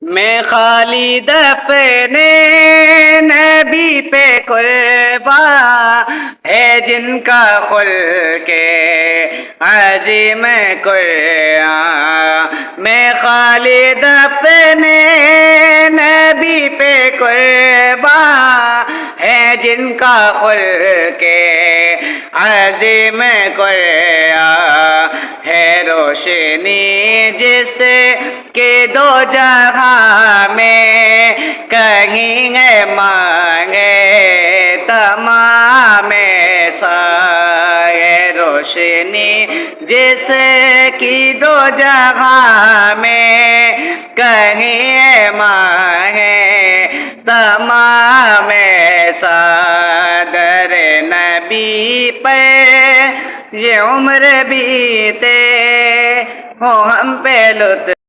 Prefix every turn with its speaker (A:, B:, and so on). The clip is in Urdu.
A: میں خالد اپنے نبی پہ قربان ہے جن کا خلق عظیم قرآن، میں خالد اپنے نبی پہ قربان ہے جن کا خلق عظیم قرآن، ہے روشنی جس کے دو جہاں میں کہیں ہے مانگے تمام سائے، روشنی جس کی دو جہاں میں کہیں ہے مانگے تمام صدر نبی پہ یہ عمر بیتے ہو ہم پہ لطف